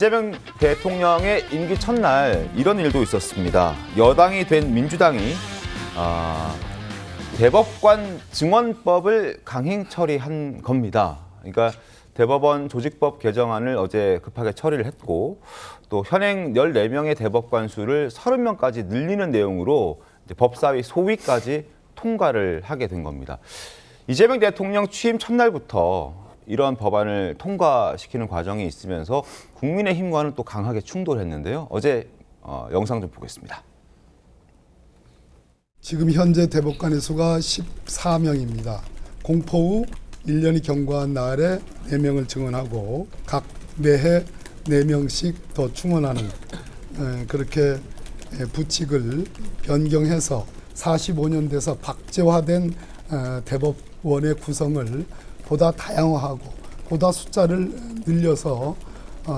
이재명 대통령의 임기 첫날 이런 일도 있었습니다. 여당이 된 민주당이 대법관 증언법을 강행 처리한 겁니다. 그러니까 대법원 조직법 개정안을 어제 급하게 처리를 했고 또 현행 14명의 대법관 수를 30명까지 늘리는 내용으로 이제 법사위 소위까지 통과를 하게 된 겁니다. 이재명 대통령 취임 첫날부터 이런 법안을 통과시키는 과정이 있으면서 국민의힘과는 또 강하게 충돌했는데요. 어제 영상 좀 보겠습니다. 지금 현재 대법관의 수가 14명입니다. 공포 후 1년이 경과한 날에 4명을 증언하고 각 매해 4명씩 더 충원하는 그렇게 부칙을 변경해서 45년 돼서 박제화된 대법원의 구성을 보다 다양화하고 보다 숫자를 늘려서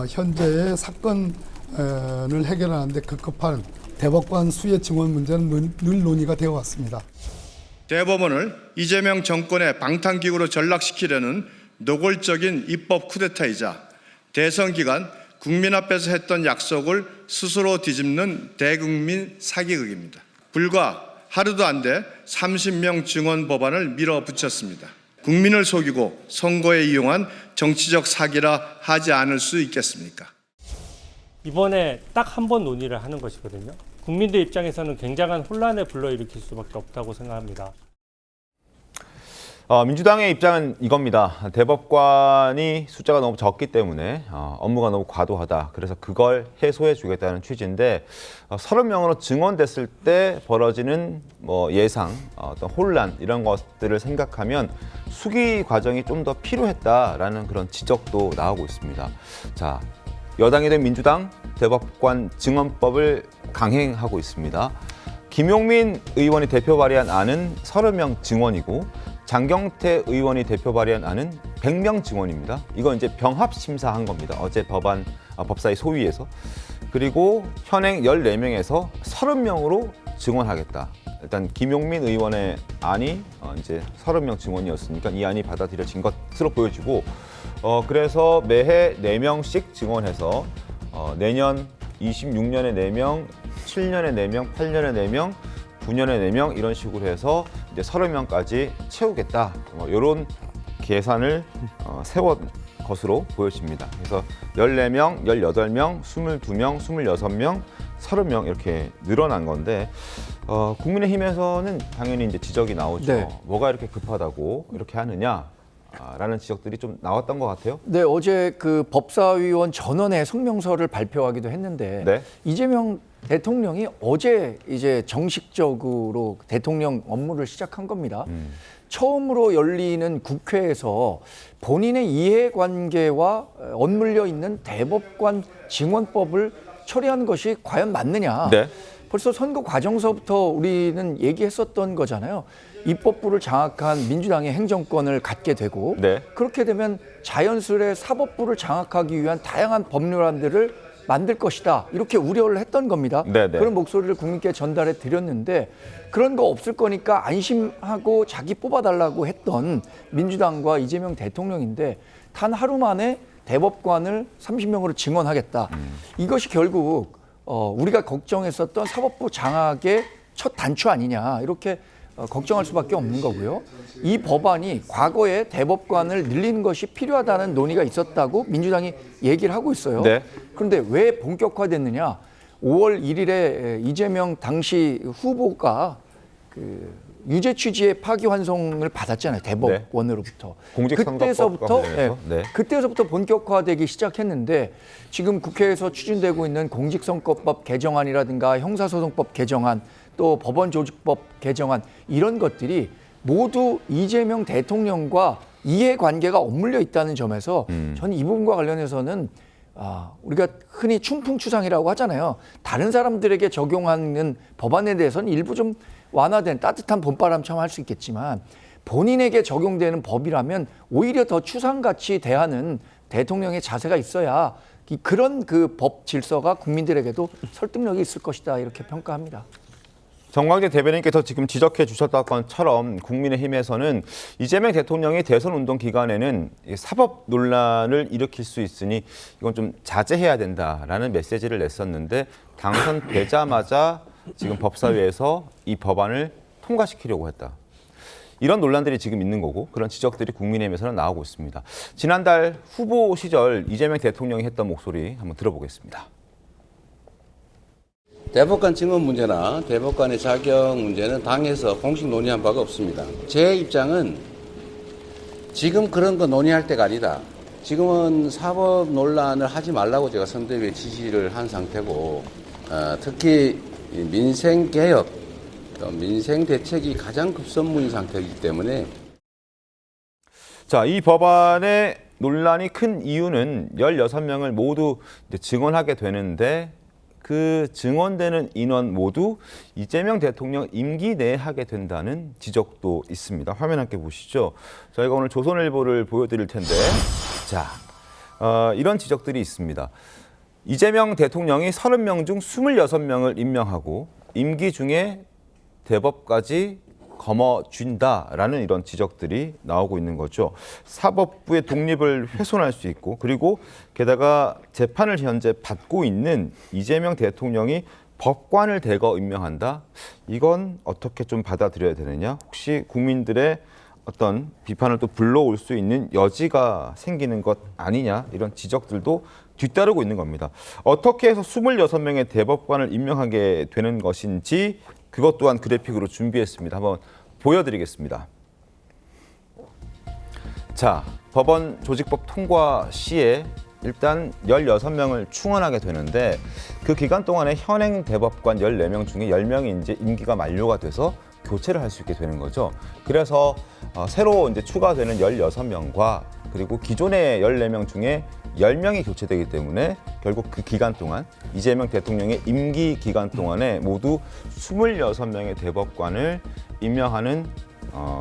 현재의 사건을 해결하는 데 급급한 대법관 수의 증원 문제는 늘 논의가 되어 왔습니다. 대법원을 이재명 정권의 방탄기구로 전락시키려는 노골적인 입법 쿠데타이자 대선 기간 국민 앞에서 했던 약속을 스스로 뒤집는 대국민 사기극입니다. 불과 하루도 안 돼 30명 증언 법안을 밀어붙였습니다. 국민을 속이고 선거에 이용한 정치적 사기라 하지 않을 수 있겠습니까? 이번에 딱 한 번 논의를 하는 것이거든요. 국민들 입장에서는 굉장한 혼란을 불러일으킬 수밖에 없다고 생각합니다. 민주당의 입장은 이겁니다. 대법관이 숫자가 너무 적기 때문에 업무가 너무 과도하다. 그래서 그걸 해소해 주겠다는 취지인데 30명으로 증언됐을 때 벌어지는 예상, 어떤 혼란 이런 것들을 생각하면 수기 과정이 좀 더 필요했다라는 그런 지적도 나오고 있습니다. 자, 여당이 된 민주당 대법관 증언법을 강행하고 있습니다. 김용민 의원이 대표 발의한 안은 30명 증언이고 장경태 의원이 대표 발의한 안은 100명 증언입니다. 이건 이제 병합 심사한 겁니다. 어제 법사위 소위에서. 그리고 현행 14명에서 30명으로 증언하겠다. 일단 김용민 의원의 안이 이제 30명 증언이었으니까 이 안이 받아들여진 것으로 보여지고 그래서 매해 4명씩 증언해서 내년 26년에 4명, 7년에 4명, 8년에 4명, 9년에 4명 이런 식으로 해서 이제 30명까지 채우겠다. 이런 계산을 세운 것으로 보여집니다. 그래서 14명, 18명, 22명, 26명, 30명 이렇게 늘어난 건데 국민의힘에서는 당연히 이제 지적이 나오죠. 네. 뭐가 이렇게 급하다고 이렇게 하느냐? 라는 지적들이 좀 나왔던 것 같아요. 네, 어제 그 법사위원 전원의 성명서를 발표하기도 했는데 네. 이재명 대통령이 어제 이제 정식적으로 대통령 업무를 시작한 겁니다. 처음으로 열리는 국회에서 본인의 이해관계와 엇물려 있는 대법관 증언법을 처리하는 것이 과연 맞느냐. 네. 벌써 선거 과정서부터 우리는 얘기했었던 거잖아요. 입법부를 장악한 민주당의 행정권을 갖게 되고 네. 그렇게 되면 자연스레 사법부를 장악하기 위한 다양한 법률안들을 만들 것이다. 이렇게 우려를 했던 겁니다. 네네. 그런 목소리를 국민께 전달해 드렸는데 그런 거 없을 거니까 안심하고 자기 뽑아달라고 했던 민주당과 이재명 대통령인데 단 하루 만에 대법관을 30명으로 증언하겠다. 이것이 결국 우리가 걱정했었던 사법부 장악의 첫 단추 아니냐 이렇게 걱정할 수밖에 없는 거고요. 이 법안이 과거에 대법관을 늘리는 것이 필요하다는 논의가 있었다고 민주당이 얘기를 하고 있어요. 네. 그런데 왜 본격화됐느냐? 5월 1일에 이재명 당시 후보가 그 유죄 취지의 파기환송을 받았잖아요. 대법원으로부터. 공직선거법 그때서부터 본격화되기 시작했는데 지금 국회에서 추진되고 있는 공직선거법 개정안이라든가 형사소송법 개정안 또 법원조직법 개정안 이런 것들이 모두 이재명 대통령과 이해관계가 엇물려 있다는 점에서 저는 이 부분과 관련해서는 우리가 흔히 충풍추상이라고 하잖아요. 다른 사람들에게 적용하는 법안에 대해서는 일부 좀 완화된 따뜻한 봄바람처럼 할 수 있겠지만 본인에게 적용되는 법이라면 오히려 더 추상같이 대하는 대통령의 자세가 있어야 그런 그 법 질서가 국민들에게도 설득력이 있을 것이다 이렇게 평가합니다. 정광재 대변인께서 지금 지적해 주셨던 것처럼 국민의힘에서는 이재명 대통령이 대선 운동 기간에는 사법 논란을 일으킬 수 있으니 이건 좀 자제해야 된다라는 메시지를 냈었는데 당선되자마자 지금 법사위에서 이 법안을 통과시키려고 했다. 이런 논란들이 지금 있는 거고 그런 지적들이 국민의힘에서는 나오고 있습니다. 지난달 후보 시절 이재명 대통령이 했던 목소리 한번 들어보겠습니다. 대법관 증언 문제나 대법관의 자격 문제는 당에서 공식 논의한 바가 없습니다. 제 입장은 지금 그런 거 논의할 때가 아니다. 지금은 사법 논란을 하지 말라고 제가 선대위에 지시를 한 상태고 특히 민생개혁, 민생대책이 가장 급선무인 상태이기 때문에 자, 이 법안의 논란이 큰 이유는 16명을 모두 이제 증언하게 되는데 그 증언되는 인원 모두 이재명 대통령 임기 내에 하게 된다는 지적도 있습니다. 화면 함께 보시죠. 저희가 오늘 조선일보를 보여드릴 텐데 자, 이런 지적들이 있습니다. 이재명 대통령이 30명 중 26명을 임명하고 임기 중에 대법까지 거머쥔다라는 이런 지적들이 나오고 있는 거죠. 사법부의 독립을 훼손할 수 있고 그리고 게다가 재판을 현재 받고 있는 이재명 대통령이 법관을 대거 임명한다. 이건 어떻게 좀 받아들여야 되느냐? 혹시 국민들의 어떤 비판을 또 불러올 수 있는 여지가 생기는 것 아니냐? 이런 지적들도 뒤따르고 있는 겁니다. 어떻게 해서 26명의 대법관을 임명하게 되는 것인지 그것 또한 그래픽으로 준비했습니다. 한번 보여드리겠습니다. 자, 법원 조직법 통과 시에 일단 16명을 충원하게 되는데 그 기간 동안에 현행 대법관 14명 중에 10명이 이제 임기가 만료가 돼서 교체를 할 수 있게 되는 거죠. 그래서 새로 이제 추가되는 16명과 그리고 기존의 14명 중에 10명이 교체되기 때문에 결국 그 기간 동안 이재명 대통령의 임기 기간 동안에 모두 26명의 대법관을 임명하는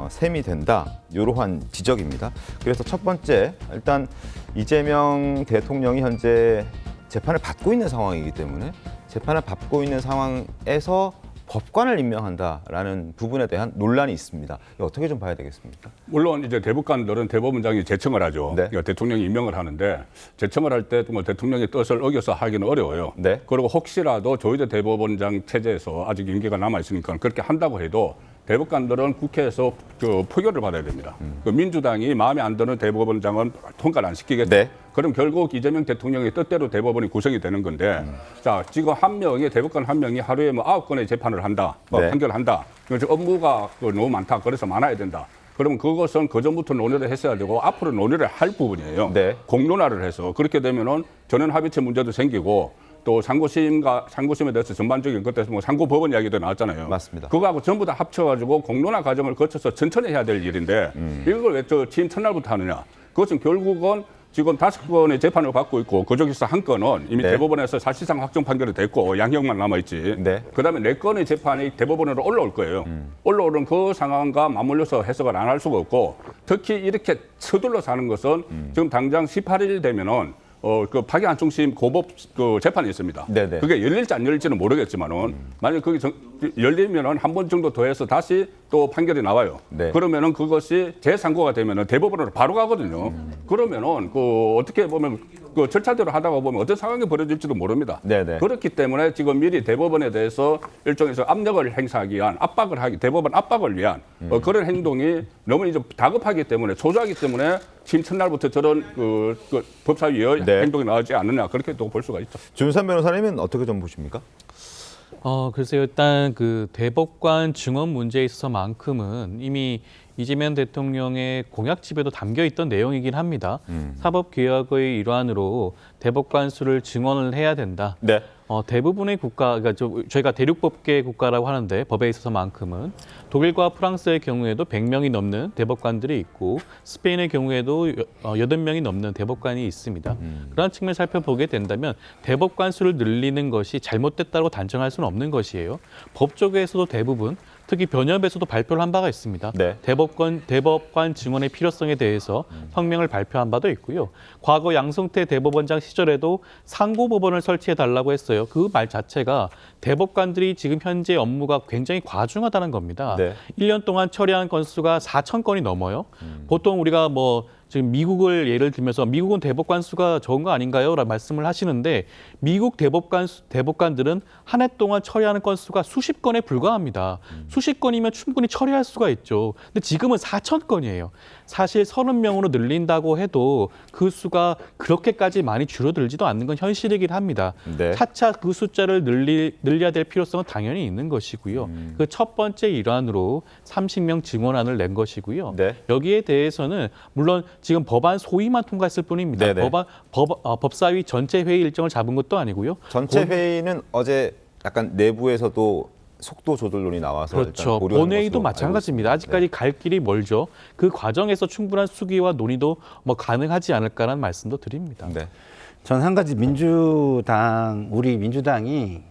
셈이 된다. 이러한 지적입니다. 그래서 첫 번째, 일단 이재명 대통령이 현재 재판을 받고 있는 상황이기 때문에 재판을 받고 있는 상황에서 법관을 임명한다라는 부분에 대한 논란이 있습니다. 이거 어떻게 좀 봐야 되겠습니까? 물론 이제 대법관들은 대법원장이 제청을 하죠. 네. 그러니까 대통령이 임명을 하는데 제청을 할 때 뭐 대통령의 뜻을 어겨서 하기는 어려워요. 네. 그리고 혹시라도 조희대 대법원장 체제에서 아직 임기가 남아 있으니까 그렇게 한다고 해도 대법관들은 국회에서 그 표결을 받아야 됩니다. 그 민주당이 마음에 안 드는 대법원장은 통과를 안 시키겠죠. 네. 그럼 결국 이재명 대통령의 뜻대로 대법원이 구성이 되는 건데 자, 지금 대법관 한 명이 하루에 뭐 9건의 재판을 한다. 네. 판결을 한다. 그래서 업무가 너무 많다. 그래서 많아야 된다. 그러면 그것은 그전부터 논의를 했어야 되고 앞으로 논의를 할 부분이에요. 네. 공론화를 해서 그렇게 되면은 전원 합의체 문제도 생기고 또 상고심에 대해서 전반적인 것에서 뭐 상고법원 이야기도 나왔잖아요. 맞습니다. 그거하고 전부 다 합쳐가지고 공론화 과정을 거쳐서 천천히 해야 될 일인데 이걸 왜 취임 첫날부터 하느냐? 그것은 결국은 지금 5건의 재판을 받고 있고 그중에서 한 건은 이미 네. 대법원에서 사실상 확정 판결이 됐고 양형만 남아있지. 네. 그다음에 4건의 재판이 대법원으로 올라올 거예요. 올라오는 그 상황과 맞물려서 해석을 안 할 수가 없고 특히 이렇게 서둘러서 하는 것은 지금 당장 18일 되면은 그 파기환송심 고법 그 재판이 있습니다. 네네. 그게 열릴지 안 열릴지는 모르겠지만은 만약 그게 열리면은 한 번 정도 더 해서 다시 또 판결이 나와요. 네. 그러면은 그것이 재상고가 되면은 대법원으로 바로 가거든요. 그러면은 그 어떻게 보면 그 절차대로 하다가 보면 어떤 상황이 벌어질지도 모릅니다. 네네. 그렇기 때문에 지금 미리 대법원에 대해서 일종에서 압력을 행사하기 위한 대법원 압박을 위한 그런 행동이 너무 이제 다급하기 때문에 초조하기 때문에 취임 첫날부터 저런 그 법사위의 네. 행동이 나오지 않느냐 그렇게 또 볼 수가 있죠. 준선 변호사님은 어떻게 좀 보십니까? 글쎄요. 일단 그 대법관 증언 문제에 있어서만큼은 이미 이재명 대통령의 공약집에도 담겨 있던 내용이긴 합니다. 사법개혁의 일환으로 대법관 수를 증언을 해야 된다. 네. 대부분의 국가, 그러니까 저희가 대륙법계 국가라고 하는데 법에 있어서만큼은 독일과 프랑스의 경우에도 100명이 넘는 대법관들이 있고 스페인의 경우에도 8명이 넘는 대법관이 있습니다. 그런 측면을 살펴보게 된다면 대법관 수를 늘리는 것이 잘못됐다고 단정할 수는 없는 것이에요. 법조계에서도 대부분 특히 변협에서도 발표를 한 바가 있습니다. 네. 대법관 증언의 필요성에 대해서 성명을 발표한 바도 있고요. 과거 양승태 대법원장 시절에도 상고법원을 설치해달라고 했어요. 그 말 자체가 대법관들이 지금 현재 업무가 굉장히 과중하다는 겁니다. 네. 1년 동안 처리한 건수가 4,000건이 넘어요. 보통 우리가 뭐 지금 미국을 예를 들면서 미국은 대법관 수가 적은 거 아닌가요? 라는 말씀을 하시는데 미국 대법관들은 한 해 동안 처리하는 건수가 수십 건에 불과합니다. 수십 건이면 충분히 처리할 수가 있죠. 근데 지금은 4,000건이에요. 사실 30명으로 늘린다고 해도 그 수가 그렇게까지 많이 줄어들지도 않는 건 현실이긴 합니다. 네. 차차 그 숫자를 늘려야 될 필요성은 당연히 있는 것이고요. 그 첫 번째 일환으로 30명 증언안을 낸 것이고요. 네. 여기에 대해서는 물론 지금 법안 소위만 통과했을 뿐입니다. 네네. 법사위 전체 회의 일정을 잡은 것도 아니고요. 전체 회의는 어제 약간 내부에서도 속도 조절론이 나와서 그렇죠. 일단 보류하는 본회의도 것으로 마찬가지입니다. 알고 아직까지 있습니다. 갈 길이 멀죠. 그 과정에서 충분한 수기와 논의도 뭐 가능하지 않을까라는 말씀도 드립니다. 네. 전 한 가지 우리 민주당이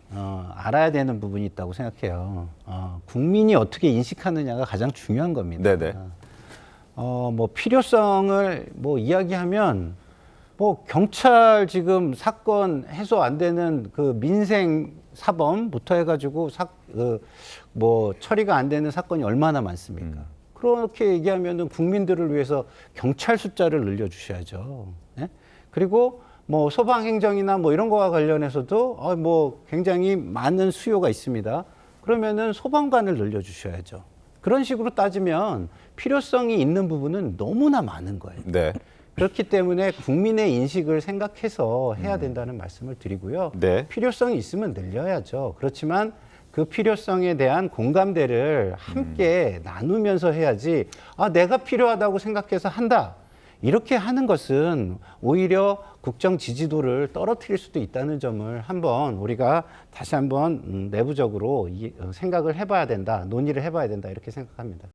알아야 되는 부분이 있다고 생각해요. 국민이 어떻게 인식하느냐가 가장 중요한 겁니다. 네네. 뭐 필요성을 뭐 이야기하면 뭐 경찰 지금 사건 해소 안 되는 그 민생 사범부터 해가지고 뭐 처리가 안 되는 사건이 얼마나 많습니까? 그렇게 얘기하면은 국민들을 위해서 경찰 숫자를 늘려주셔야죠. 예? 그리고 뭐 소방행정이나 뭐 이런 거와 관련해서도 뭐 굉장히 많은 수요가 있습니다. 그러면은 소방관을 늘려주셔야죠. 그런 식으로 따지면 필요성이 있는 부분은 너무나 많은 거예요. 네. 그렇기 때문에 국민의 인식을 생각해서 해야 된다는 말씀을 드리고요. 네. 필요성이 있으면 늘려야죠. 그렇지만 그 필요성에 대한 공감대를 함께 나누면서 해야지 내가 필요하다고 생각해서 한다. 이렇게 하는 것은 오히려 국정 지지도를 떨어뜨릴 수도 있다는 점을 우리가 다시 한번 내부적으로 생각을 해봐야 된다, 논의를 해봐야 된다 이렇게 생각합니다.